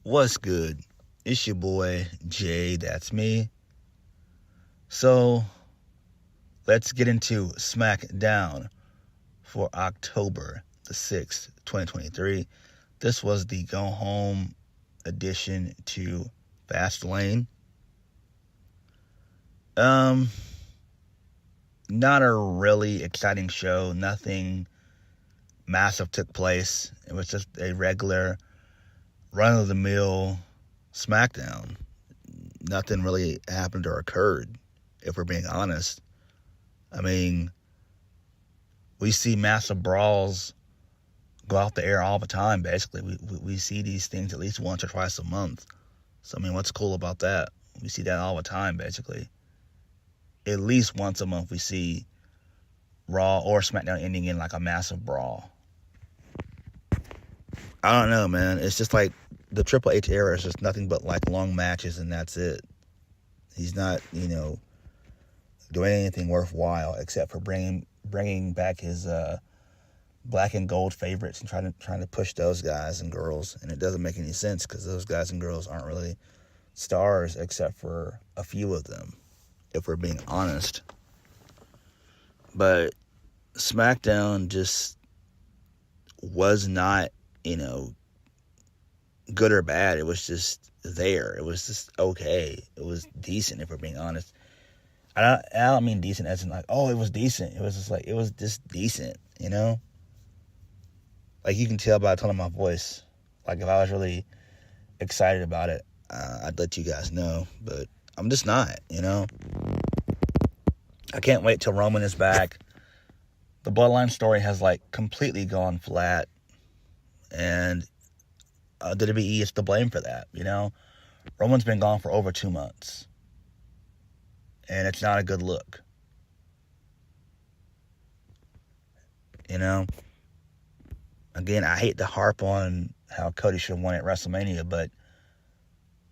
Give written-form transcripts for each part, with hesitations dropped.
What's good? It's your boy, JayThat'sMe. So, let's get into Smackdown for October the 6th, 2023. This was the go-home edition to Fastlane. Not a really exciting show. Nothing massive took place. It was just a regular run-of-the-mill Smackdown. Nothing really happened or occurred, if we're being honest. I mean, we see massive brawls go off the air all the time, basically. We see these things at least once or twice a month. So, I mean, what's cool about that? We see that all the time, basically. At least once a month we see Raw or SmackDown ending in like a massive brawl. I don't know, man. It's just like the Triple H era is just nothing but like long matches and that's it. He's not, doing anything worthwhile except for bringing back his black and gold favorites and trying to push those guys and girls. And it doesn't make any sense because those guys and girls aren't really stars except for a few of them, if we're being honest. But SmackDown just was not, good or bad. It was just there. It was just okay. It was decent, if we're being honest. I don't mean decent as in like, oh, it was decent. It was just like, it was just decent, Like, you can tell by the tone of my voice. Like, if I was really excited about it, I'd let you guys know. But I'm just not, I can't wait till Roman is back. The Bloodline story has, completely gone flat. And WWE is to blame for that, Roman's been gone for over 2 months. And it's not a good look. Again, I hate to harp on how Cody should have won at WrestleMania, but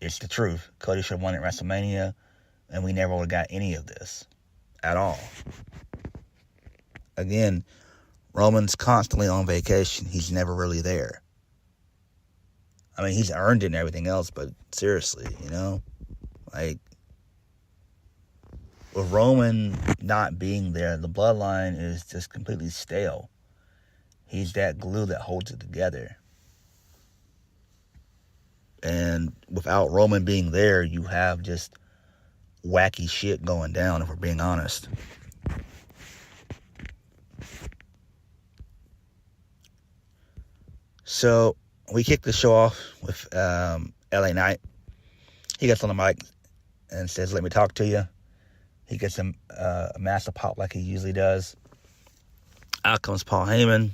it's the truth. Cody should have won at WrestleMania, and we never would have got any of this at all. Again, Roman's constantly on vacation. He's never really there. I mean, he's earned it and everything else, but seriously, with Roman not being there, the bloodline is just completely stale. He's that glue that holds it together. And without Roman being there, you have just wacky shit going down, if we're being honest. So, we kicked the show off with LA Knight. He gets on the mic and says, "Let me talk to you." He gets a massive pop like he usually does. Out comes Paul Heyman.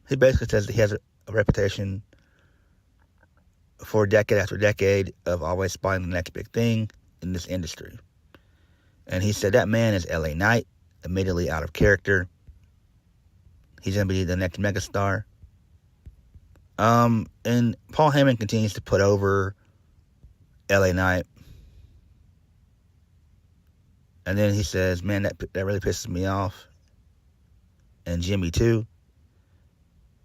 He basically says that he has a reputation for decade after decade of always spotting the next big thing in this industry. And he said that man is LA Knight, immediately out of character. He's going to be the next megastar. And Paul Heyman continues to put over LA Knight. And then he says, man, that really pisses me off. And Jimmy too.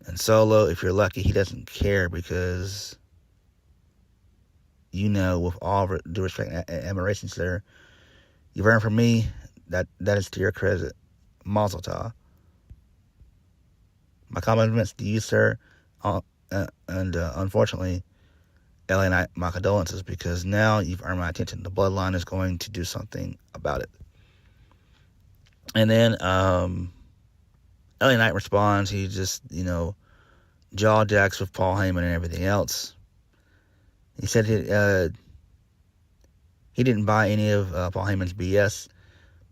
And Solo, if you're lucky, he doesn't care because, with all due respect and admiration, sir, you've earned from me, that is to your credit. Mazel tov. My compliments to you, sir. And unfortunately, LA Knight, my condolences, because now you've earned my attention. The bloodline is going to do something about it. And then LA Knight responds. He just, jaw jacks with Paul Heyman and everything else. He said he didn't buy any of Paul Heyman's BS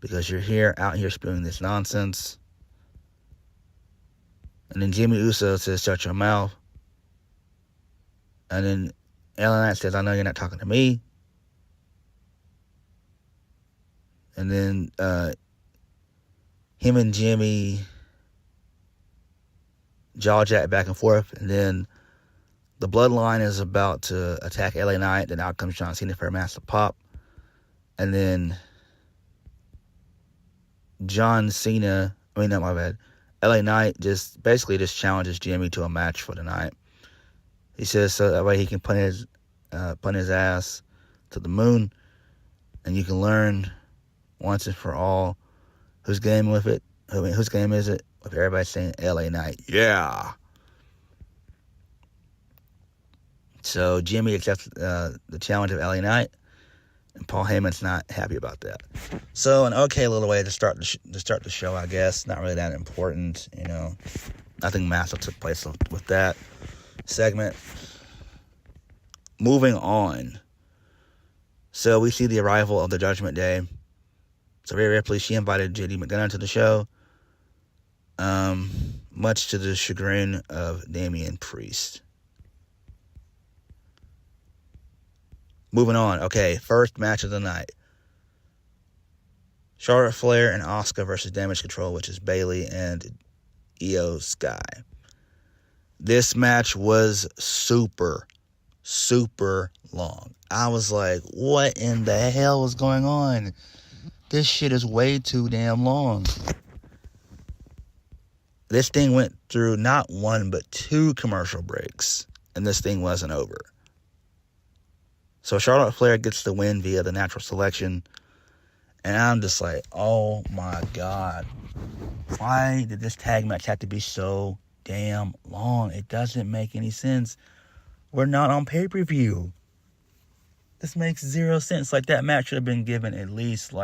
because you're out here spewing this nonsense. And then Jimmy Uso says, "Shut your mouth." And then LA Knight says, "I know you're not talking to me." And then him and Jimmy jaw jack back and forth. And then the bloodline is about to attack LA Knight. Then out comes John Cena for a massive pop. And then LA Knight just challenges Jimmy to a match for the night. He says so that way he can punt his ass to the moon, and you can learn once and for all whose game with it. Whose game is it? With everybody saying LA Knight. Yeah. So Jimmy accepts the challenge of LA Knight, and Paul Heyman's not happy about that. So an okay little way to start the show, I guess. Not really that important, you know. Nothing massive took place with that segment. Moving on. So we see the arrival of the Judgment Day. So Rhea Ripley, she invited JD McDonagh to the show, much to the chagrin of Damian Priest. Moving on. Okay, first match of the night. Charlotte Flair and Asuka versus Damage Control, which is Bayley and Io Sky. This match was super long. I was like, what in the hell is going on? This shit is way too damn long. This thing went through not one, but 2 commercial breaks, and this thing wasn't over. So Charlotte Flair gets the win via the natural selection, and I'm just like, oh my God. Why did this tag match have to be so damn long? It doesn't make any sense. We're not on pay-per-view. This makes 0 sense. Like, that match should have been given at least,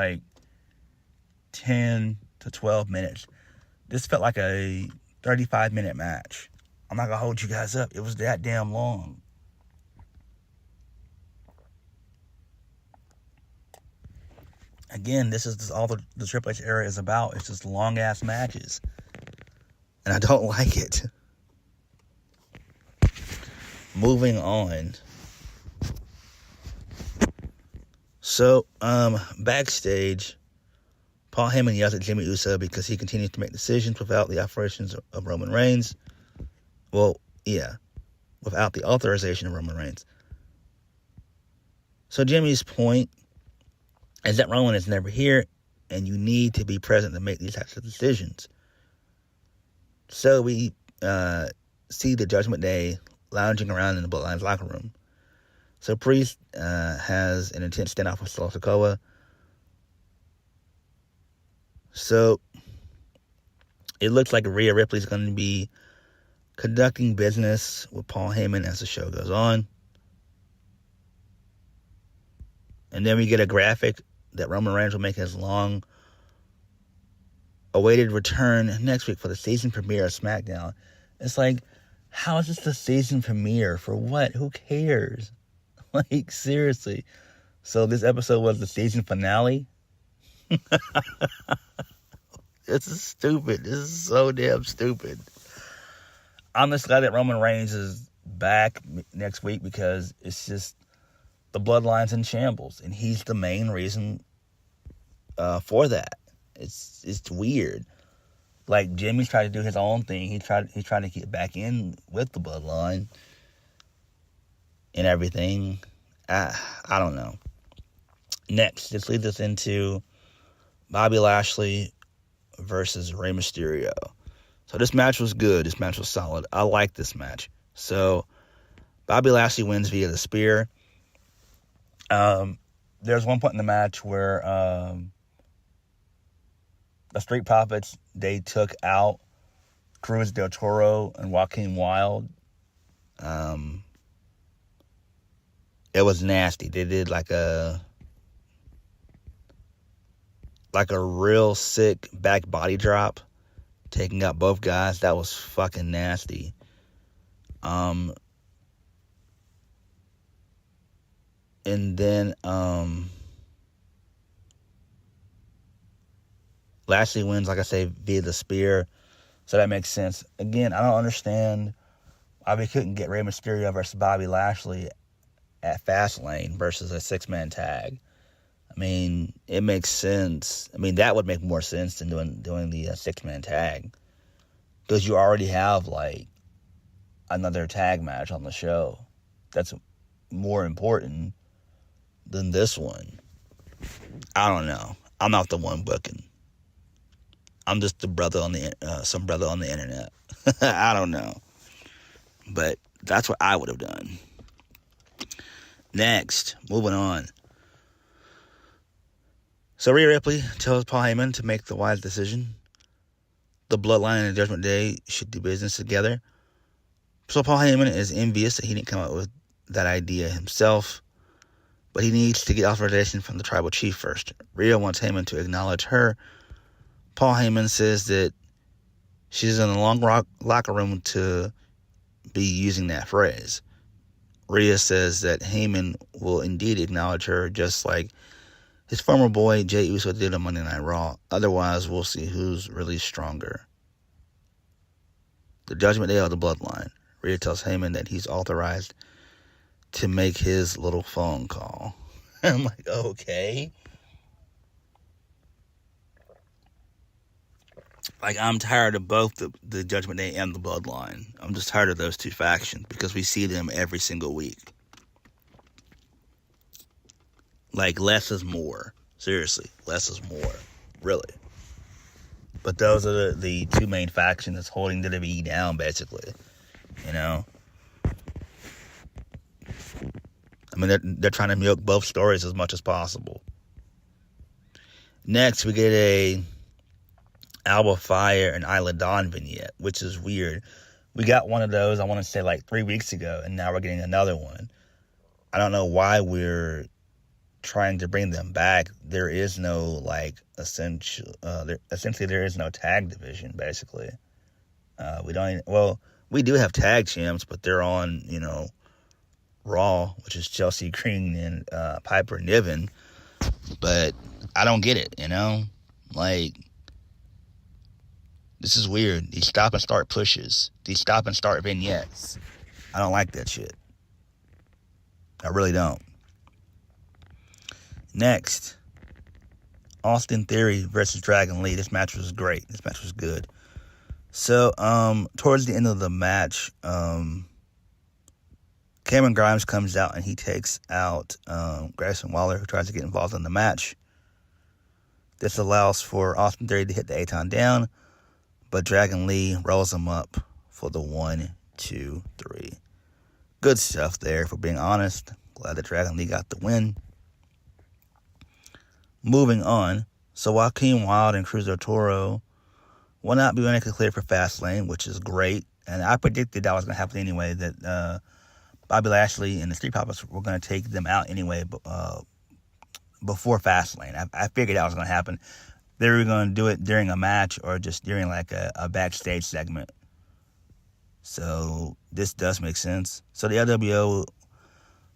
10 to 12 minutes. This felt like a 35-minute match. I'm not going to hold you guys up. It was that damn long. Again, this is all the Triple H era is about. It's just long-ass matches. And I don't like it. Moving on. So, backstage, Paul Heyman yells at Jimmy Uso because he continues to make decisions without the operations of Roman Reigns. Well, yeah, without the authorization of Roman Reigns. So Jimmy's point is that Roman is never here, and you need to be present to make these types of decisions. So we see the Judgment Day lounging around in the Bloodline's locker room. So Priest has an intense standoff with Sikoa. So it looks like Rhea Ripley is going to be conducting business with Paul Heyman as the show goes on. And then we get a graphic that Roman Reigns will make his long-awaited return next week for the season premiere of Smackdown. It's like, how is this the season premiere? For what? Who cares? Like, seriously. So this episode was the season finale? This is stupid. This is so damn stupid. I'm just glad that Roman Reigns is back next week because it's just the Bloodline's in shambles, and he's the main reason for that. It's weird. Like, Jimmy's tried to do his own thing. He's trying to get back in with the Bloodline and everything. I don't know. Next, this leads us into Bobby Lashley versus Rey Mysterio. So this match was good. This match was solid. I like this match. So Bobby Lashley wins via the spear. There's one point in the match where the Street Profits, they took out Cruz del Toro and Joaquin Wilde. It was nasty. They did like a real sick back body drop, taking out both guys. That was fucking nasty. And then Lashley wins, like I say, via the spear. So that makes sense. Again, I don't understand why we couldn't get Rey Mysterio versus Bobby Lashley at Fastlane versus a 6-man tag. I mean, it makes sense. I mean, that would make more sense than doing the 6-man tag. Because you already have, like, another tag match on the show that's more important than this one. I don't know. I'm not the one booking. I'm just some brother on the internet. I don't know. But That's what I would have done. Next, moving on. So Rhea Ripley tells Paul Heyman to make the wise decision. The Bloodline and the Judgment Day should do business together. So Paul Heyman is envious that he didn't come up with that idea himself, but he needs to get authorization from the tribal chief first. Rhea wants Heyman to acknowledge her. Paul Heyman says that she's in the long locker room to be using that phrase. Rhea says that Heyman will indeed acknowledge her, just like his former boy Jey Uso did on Monday Night Raw. Otherwise, we'll see who's really stronger. The Judgment Day or the Bloodline. Rhea tells Heyman that he's authorized to make his little phone call. I'm like, okay. Like, I'm tired of both the Judgment Day and the Bloodline. I'm just tired of those two factions because we see them every single week. Like, less is more. Seriously, less is more. Really. But those are the two main factions that's holding WWE down, basically. You know? I mean, they're trying to milk both stories as much as possible. Next, we get a Alba Fire and Isla Dawn vignette, which is weird. We got one of those, I want to say, like 3 weeks ago, and now we're getting another one. I don't know why we're trying to bring them back. There is no, like, essentially there is no tag division, basically. We do have tag champs, but they're on, Raw, which is Chelsea Green and Piper Niven. But I don't get it, Like, this is weird. These stop and start pushes. These stop and start vignettes. I don't like that shit. I really don't. Next, Austin Theory versus Dragon Lee. This match was great. This match was good. So, towards the end of the match, Cameron Grimes comes out and he takes out Grayson Waller, who tries to get involved in the match. This allows for Austin Theory to hit the Aton down, but Dragon Lee rolls him up for the 1, 2, 3. Good stuff there, for being honest. Glad that Dragon Lee got the win. Moving on, so Joaquin Wilde and Cruz del Toro will not be medically cleared for Fastlane, which is great. And I predicted that was going to happen anyway, that Bobby Lashley and the Street Profits were going to take them out anyway before Fastlane. I figured that was going to happen. They were going to do it during a match or just during like a backstage segment. So this does make sense. So the LWO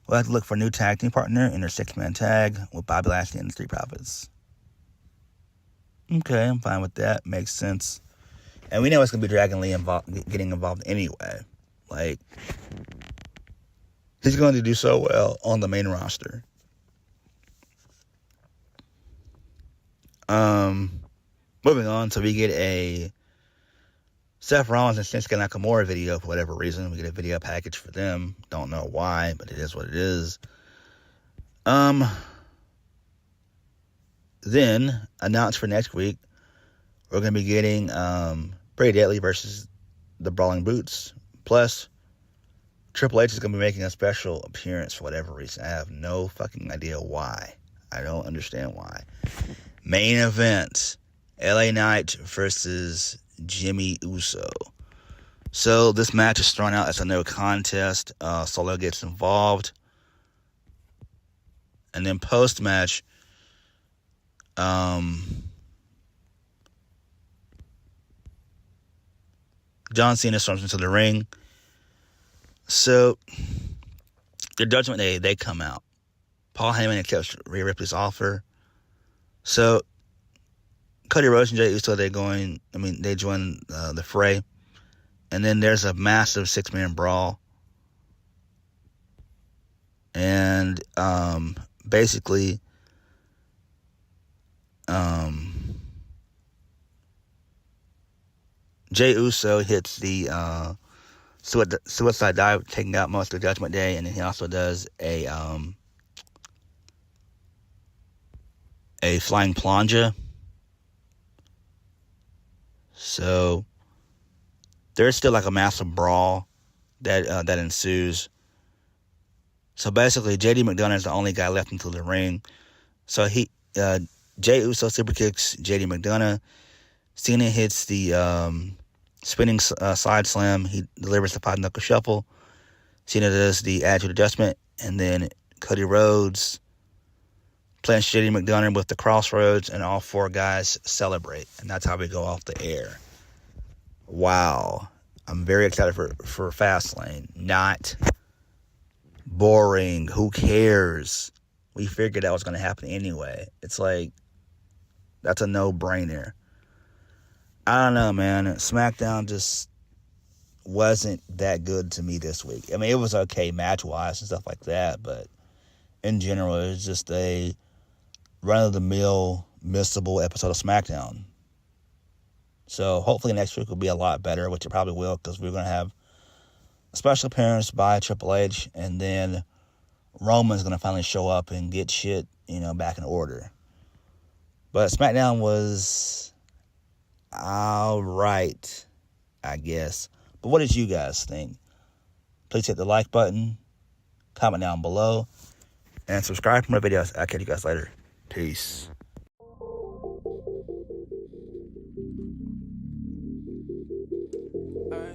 will have to look for a new tag team partner in their 6-man tag with Bobby Lashley and the Street Profits. Okay, I'm fine with that. Makes sense. And we know it's going to be Dragon Lee getting involved anyway. Like, he's going to do so well on the main roster. Moving on, so we get a Seth Rollins and Shinsuke Nakamura video for whatever reason. We get a video package for them. Don't know why, but it is what it is. Then, announced for next week, we're going to be getting Pretty Deadly versus the Brawling Boots. Plus, Triple H is going to be making a special appearance for whatever reason. I have no fucking idea why. I don't understand why. Main event, LA Knight versus Jimmy Uso. So this match is thrown out as a no contest. Solo gets involved. And then post-match, John Cena storms into the ring. So the Judgment Day, they come out. Paul Heyman accepts Rhea Ripley's offer. So Cody Rhodes and Jey Uso, they join the fray. And then there's a massive 6-man brawl. And basically, Jey Uso hits the suicide dive, taking out most of the Judgment Day, and then he also does a flying plunger. So there's still like a massive brawl that ensues. So basically, JD McDonagh is the only guy left into the ring. So Jey Uso super kicks JD McDonagh. Cena hits the spinning side slam. He delivers the 5-knuckle shuffle. Cena does the attitude adjustment, and then Cody Rhodes plants JD McDonagh with the crossroads, and all 4 guys celebrate. And that's how we go off the air. Wow. I'm very excited for Fastlane. Not boring. Who cares? We figured that was going to happen anyway. It's like, that's a no-brainer. I don't know, man. Smackdown just wasn't that good to me this week. I mean, it was okay match-wise and stuff like that, but in general, it was just a run-of-the-mill, missable episode of Smackdown. So hopefully next week will be a lot better, which it probably will, because we're going to have a special appearance by Triple H, and then Roman's going to finally show up and get shit, back in order. But Smackdown was alright, I guess. But what did you guys think? Please hit the like button, comment down below, and subscribe for more videos. I'll catch you guys later. Peace.